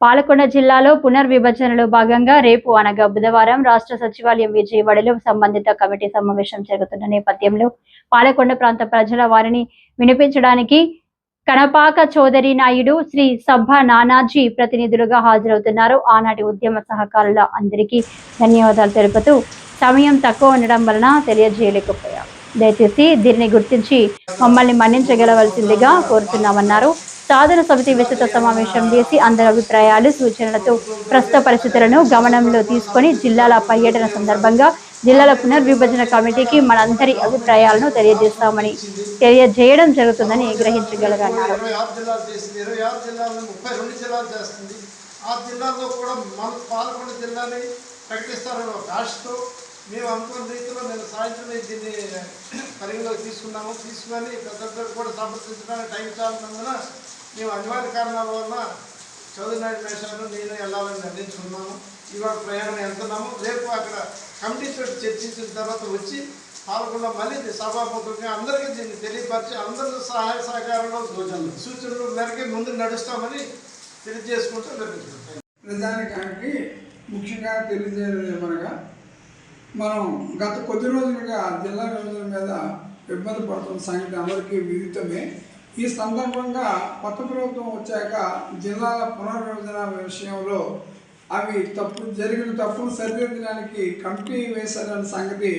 పాలకొండ జిల్లాలో పునర్విభజనలో భాగంగా రేపు అనగా బుధవారం రాష్ట్ర సచివాలయం విజయవాడలో సంబంధిత కమిటీ సమావేశం జరుగుతున్న నేపథ్యంలో పాలకొండ ప్రాంత ప్రజల వారిని వినిపించడానికి కనపాక చౌదరి నాయుడు, శ్రీ సభ నానాజీ ప్రతినిధులుగా హాజరవుతున్నారు. ఆనాటి ఉద్యమ సహకారుల అందరికీ ధన్యవాదాలు తెలుపుతూ సమయం తక్కువ ఉండడం వలన తెలియజేయలేకపోయాం. దయచేసి దీనిని గుర్తించి మమ్మల్ని మన్నించగలవలసిందిగా కోరుతున్నామన్నారు. సాధన సమితి విస్తృత సమావేశం చేసి అందరి అభిప్రాయాలు, సూచనలతో ప్రస్తుత పరిస్థితులను గమనంలో తీసుకొని జిల్లాల పర్యటన సందర్భంగా జిల్లాల పునర్విభజన కమిటీకి మనందరి అభిప్రాయాలను తెలియజేయడం జరుగుతుందని గ్రహించగలరన్నారు. మేము అనుకున్న రీతిలో నేను సాయంత్రం దీన్ని పరిగణలోకి తీసుకొని పెద్దలు కూడా సమర్థించడానికి టైం చాలినందున మేము అనివార్య కారణాల వలన చౌదరి నాయుడు మేషాలు నేను వెళ్ళాలని నిర్ణయించుకున్నాము. ఇవాళ ప్రయాణం వెళ్తున్నాము. రేపు అక్కడ కమిటీతో చర్చించిన తర్వాత వచ్చి పాల్గొన్న మళ్ళీ సభాముఖంగా అందరికీ దీన్ని తెలియపరిచి అందరూ సహాయ సహకారంలో సూచనలు మేరకే ముందు నడుస్తామని తెలియజేసుకుంటూ నిర్ణయించుకుంటాం. ప్రధానికి ముఖ్యంగా తెలియజేయమనగా మనం గత కొద్ది రోజులుగా జిల్లా విభజన మీద ఇబ్బంది పడుతున్న సంగతి అందరికీ విదితమే. ఈ సందర్భంగా కొత్త ప్రభుత్వం వచ్చాక జిల్లాల పునర్విభజన విషయంలో అవి జరిగిన తప్పును సరిదిద్దడానికి కమిటీ వేశారన్న సంగతి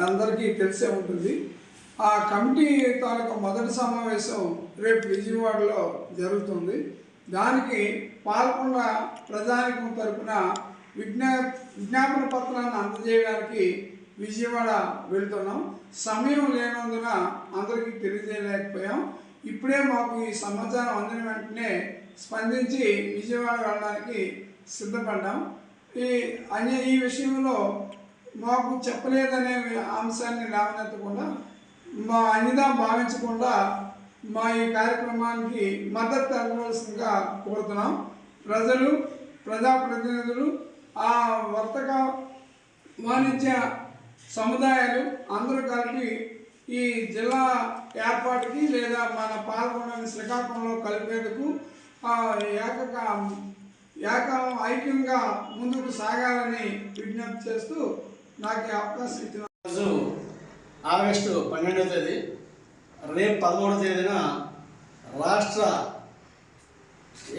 అందరికీ తెలిసే ఉంటుంది. ఆ కమిటీ తాలూకా మొదటి సమావేశం రేపు విజయవాడలో జరుగుతుంది. దానికి పాల్గొన్న ప్రజానికం తరపున విజ్ఞాపన పత్రాన్ని అందజేయడానికి విజయవాడ వెళ్తున్నాం. సమయం లేనందున అందరికీ తెలియజేయలేకపోయాం. ఇప్పుడే మాకు ఈ సమాచారం అందిన వెంటనే స్పందించి విజయవాడ వెళ్ళడానికి సిద్ధపడ్డాం. ఈ విషయంలో మాకు చెప్పలేదనే అంశాన్ని లేవనెత్తకుండా, మా అన్నిదా భావించకుండా మా ఈ కార్యక్రమానికి మద్దతు తెలపవలసిందిగా కోరుతున్నాం. ప్రజలు, ప్రజాప్రతినిధులు, ఆ వర్తక వాణిజ్య సముదాయాలు అందరూ కలిపి ఈ జిల్లా ఏర్పాటుకి లేదా మన పాల్గొనని శ్రీకాకుళంలో కలిపేందుకు ఐక్యంగా ముందుకు సాగాలని విజ్ఞప్తి చేస్తూ నాకు అవకాశం ఇచ్చిన రోజు ఆగస్టు 12వ తేదీ, రేపు 13వ తేదీన రాష్ట్ర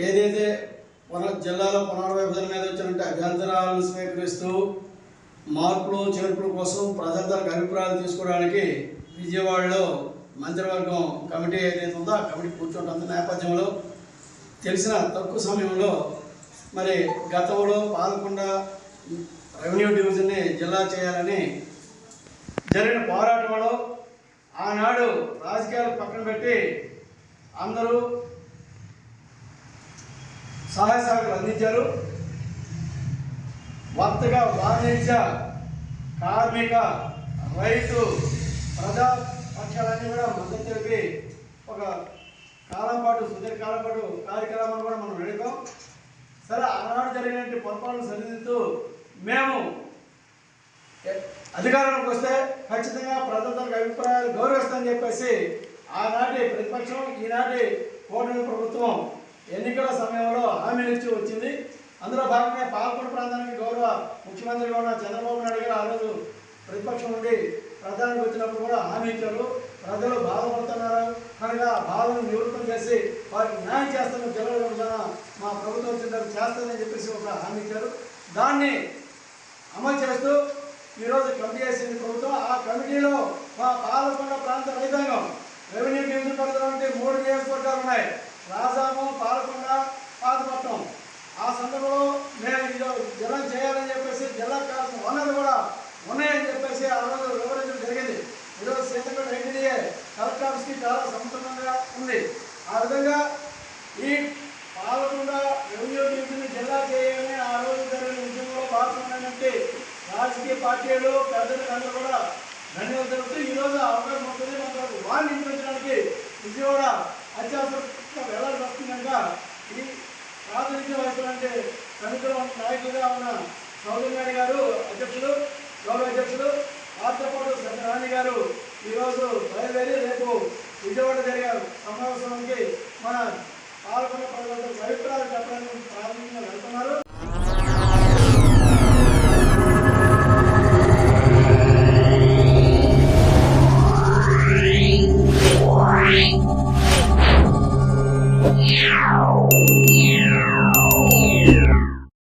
ఏదైతే జిల్లాలో పునర్విభజన మీద వచ్చినట్టు అభ్యంతరాలను స్వీకరిస్తూ మార్పులు చేర్పుల కోసం ప్రజలందరికి అభిప్రాయాలు తీసుకోవడానికి విజయవాడలో మంత్రివర్గం కమిటీ ఏదైతే ఉందో ఆ కమిటీ కూర్చుంటున్న నేపథ్యంలో తెలిసిన తక్కువ సమయంలో మరి గతంలో పాల్గొండ రెవెన్యూ డివిజన్ని జిల్లా చేయాలని జరిగిన పోరాటంలో ఆనాడు రాజకీయాలు పక్కన పెట్టి అందరూ సహాయ సహకారాలు అందించారు. వర్తక, వాణిజ్య, కార్మిక, రైతు, ప్రజా పక్షాలన్నీ కూడా మద్దతు తెలిపి ఒక సుదీర్ఘకాలం పాటు కార్యక్రమాలు కూడా మనం నడిపాం. సరే, ఆనాడు జరిగినటువంటి పొరపాటును సరిదిద్దుతూ మేము అధికారంలోకి వస్తే ఖచ్చితంగా ప్రజలందరికి అభిప్రాయాలు గౌరవిస్తామని చెప్పేసి ఆనాటి ప్రతిపక్షం, ఈనాటి కూటమి ప్రభుత్వం ఎన్నికల సమయంలో హామీలు ఇచ్చి వచ్చింది. అందులో భాగంగా పాలకొండ ప్రాంతానికి గౌరవ ముఖ్యమంత్రిగా ఉన్న చంద్రబాబు నాయుడు గారు ఆ రోజు ప్రతిపక్షం నుండి ప్రధానికి వచ్చినప్పుడు కూడా హామీ ఇచ్చారు. ప్రజలు బాధపడుతున్నారు కనుక బాధను నివృత్తం చేసి వారికి న్యాయం చేస్తున్న జిల్లా విభజన మా ప్రభుత్వం వచ్చిన చేస్తుందని చెప్పేసి ఒక హామీ ఇచ్చారు. దాన్ని అమలు చేస్తూ ఈరోజు కమిటీ వేసింది ప్రభుత్వం. ఆ కమిటీలో మా పాలకొండ ప్రాంత రైతాంగం రెవెన్యూ డివిజన్ పరిధిలో 3 నియోజకవర్గాలు ఉన్నాయి: రాజాము, పాలకొండ, పాతపట్నం. ఆ సందర్భంలో మేము జిల్లా చేయాలని చెప్పేసి జిల్లా కావాల్సిన వనరులు కూడా ఉన్నాయని చెప్పేసి ఆ రోజు వివరించడం జరిగింది. ఈరోజు సీతగడ ఎన్డీఏ కలెక్టర్ ఆఫీస్కి చాలా సమర్థంగా ఉంది. ఆ విధంగా ఈ పాలకొండ రెవెన్యూ డివిజన్ జిల్లా చేయాలని ఆ రోజు జరిగిన ఉద్యమంలో భాగమైనటువంటి రాజకీయ పార్టీలు, పెద్దలు అందరూ కూడా ధన్యవాదాలు తెలుపుతూ ఈరోజు అవకాశం ఉంటుంది. మనకు వారిని నిర్మించడానికి విజయవాడ అత్యవసరంగా వెళ్ళాల్సి వస్తుంది కనుక ఈ ప్రాతినిధ్యం వహించాలంటే కమిటీలో నాయకులుగా ఉన్న చౌదరి నాయుడు గారు అధ్యక్షులు, గౌరవ అధ్యక్షులు, వారితో పాటు సత్యనారాయణ గారు ఈరోజు బయలుదేరి రేపు విజయవాడ జరిగే సమావేశానికి మన పాల్గొన్న ప్రజలకు అభిప్రాయాలు చెప్పడానికి ప్రాథమికంగా